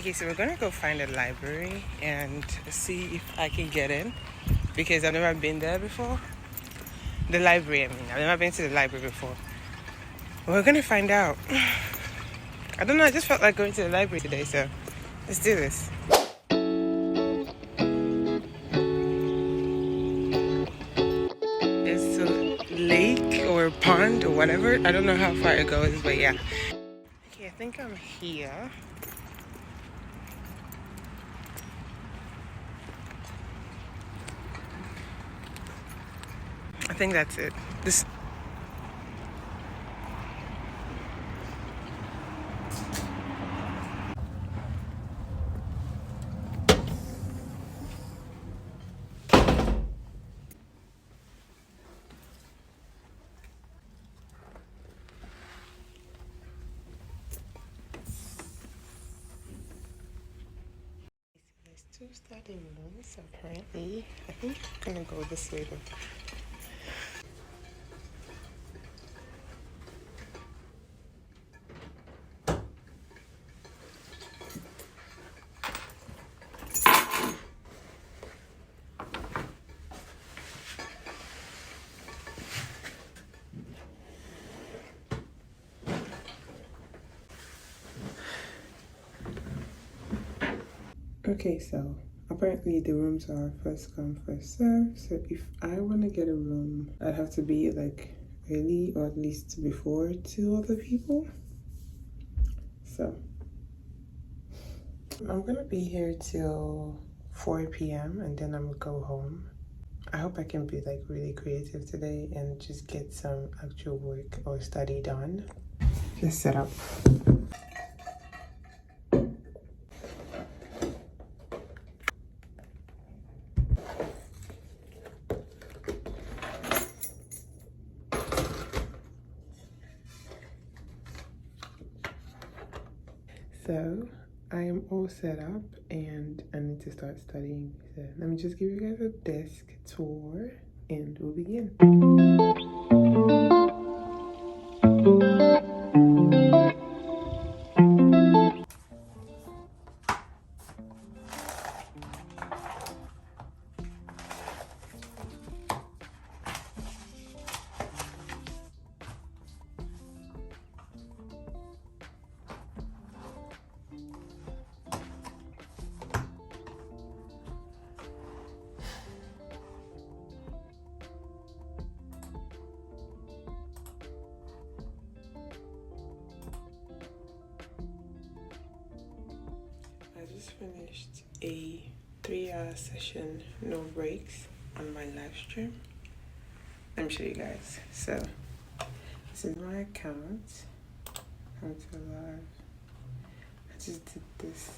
Okay, so we're gonna go find a library and see if I can get in because I've never been there before. The library, I mean, I've never been to the library before. We're gonna find out. I don't know, I just felt like going to the library today, so let's do this. It's a lake or a pond or whatever. I don't know how far it goes, but yeah. Okay, I think I'm here. I think that's it. This. There's two study rooms apparently. I think I'm gonna go this way though. Okay, so apparently the rooms are first come, first serve. So if I want to get a room, I'd have to be like early or at least before two other people. So I'm gonna be here till 4 p.m. and then I'm gonna go home. I hope I can be like really creative today and just get some actual work or study done. Just set up. So I am all set up and I need to start studying. So let me just give you guys a desk tour and we'll begin. I just finished a 3-hour session, no breaks, on my live stream. Let me show you guys. So this is my account. Come to live. I just did this.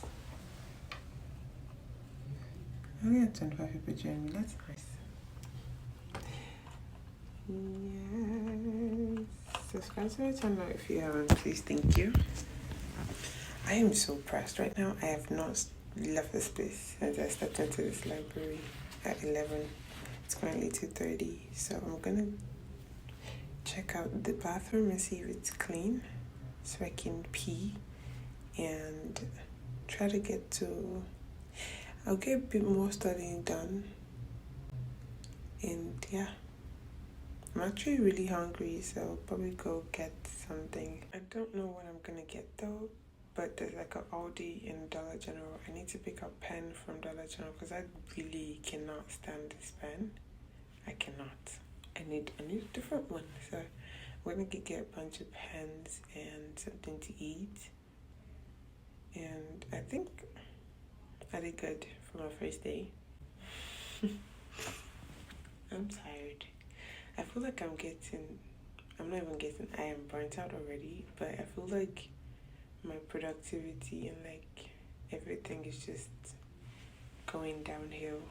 I only had 25 people join me. That's nice. Yes. Subscribe to my channel if you haven't. Please, thank you. I am so pressed right now. I have not left this place since I stepped into this library at 11. It's currently 2:30, so I'm gonna check out the bathroom and see if it's clean so I can pee and try to get to... I'll get a bit more studying done. And yeah, I'm actually really hungry, so I'll probably go get something. I don't know what I'm gonna get though, but there's like an Aldi and Dollar General. I need to pick up pen from Dollar General because I really cannot stand this pen. I cannot. I need a different one. So I'm gonna get a bunch of pens and something to eat. And I think I did good for my first day. I'm tired. I feel like I'm not even getting, I am burnt out already, but I feel like my productivity and like everything is just going downhill.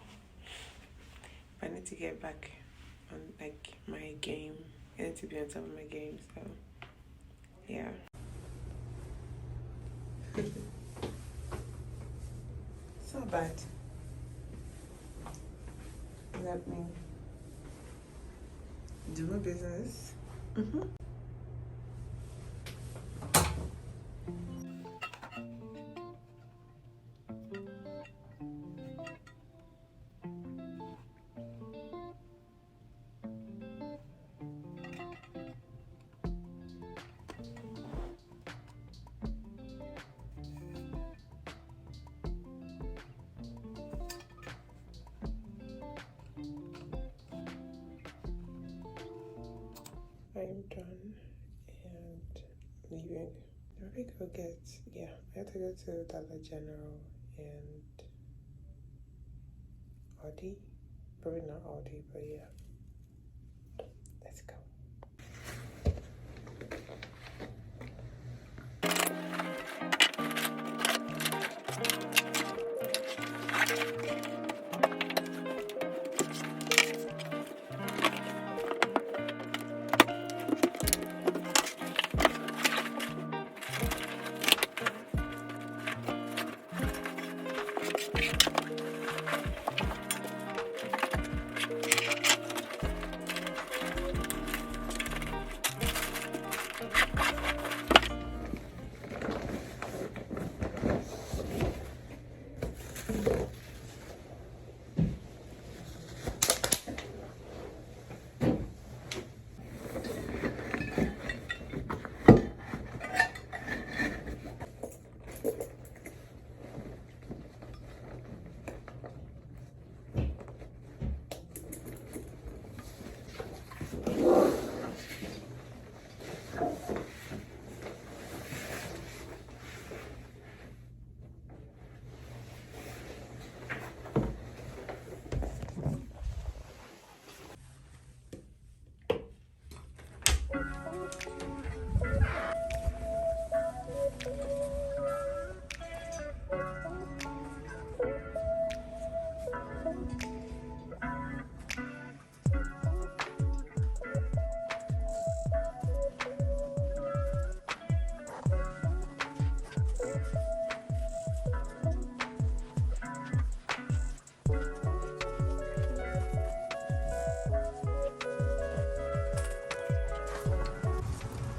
I need to get back on like my game. I need to be on top of my game, so yeah. It's not bad. Let me do my business. done and leaving. I think I'll get, yeah, I have to go to Dollar General and Aldi. Probably not Aldi, but yeah. Let's go.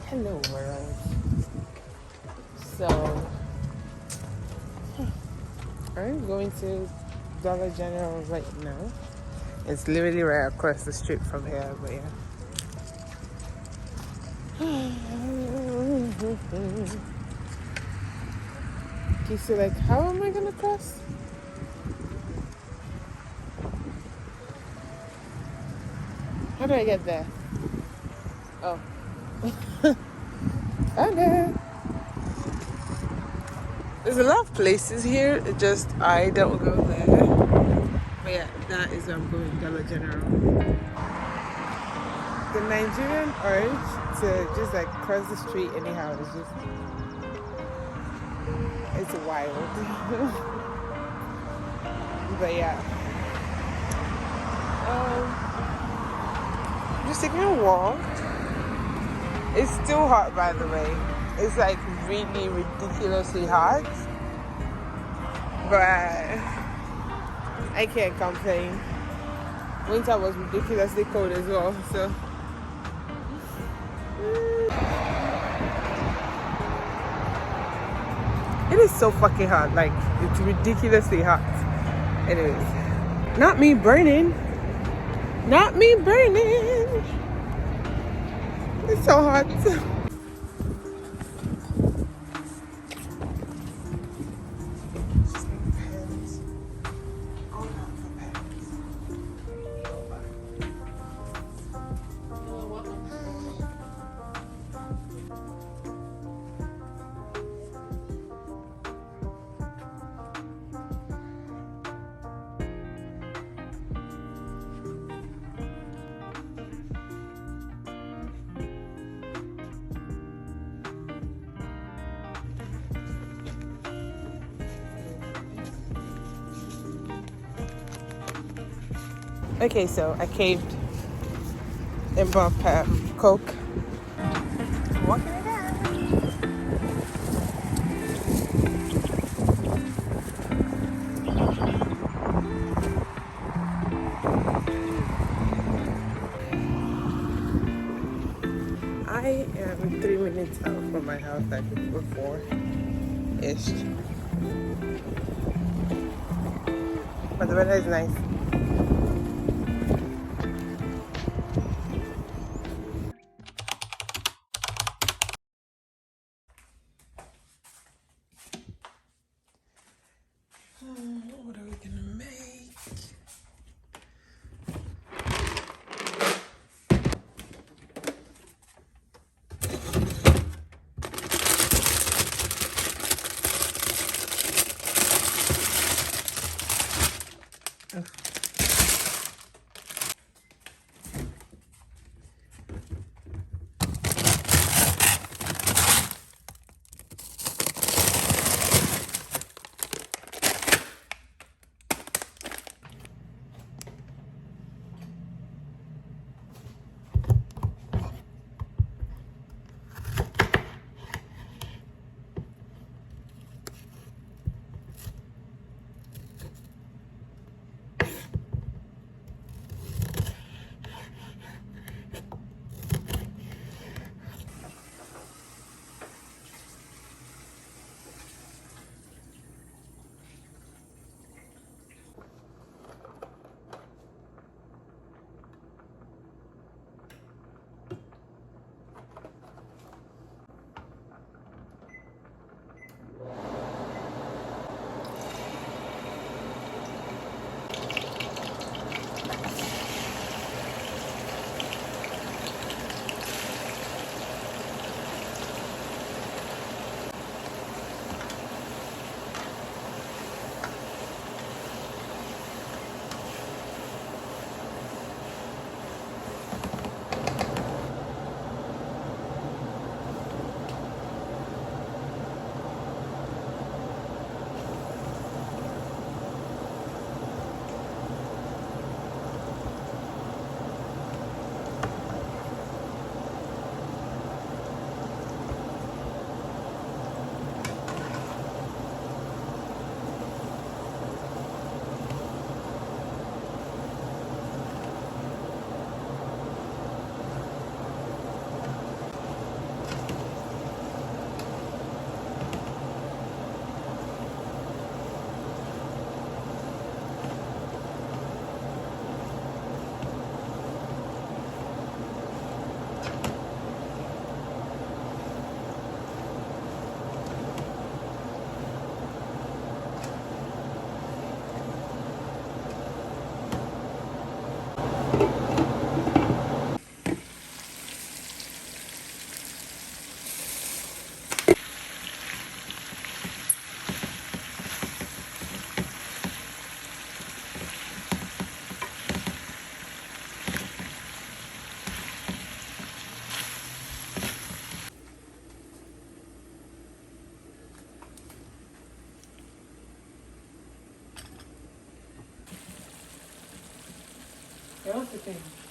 Hello world. So I'm going to Dollar General right now. It's literally right across the street from here, but yeah. Okay, so like, how am I gonna cross? How do I get there? Oh. Okay. There's a lot of places here, it just I don't go there. But yeah, that is where I'm going, Dollar General. The Nigerian urge to just like cross the street anyhow is just, it's wild. But yeah. Just taking a walk. It's still hot, by the way. It's like really ridiculously hot. But I can't complain. Winter was ridiculously cold as well, so. It is so fucking hot. Like, it's ridiculously hot. It is. Not me burning. Not me burning. It's so hot. Okay, so I caved and bought Coke. Walking it out. I am 3 minutes out from my house, like before-ish. But the weather is nice. What are we gonna make? thing.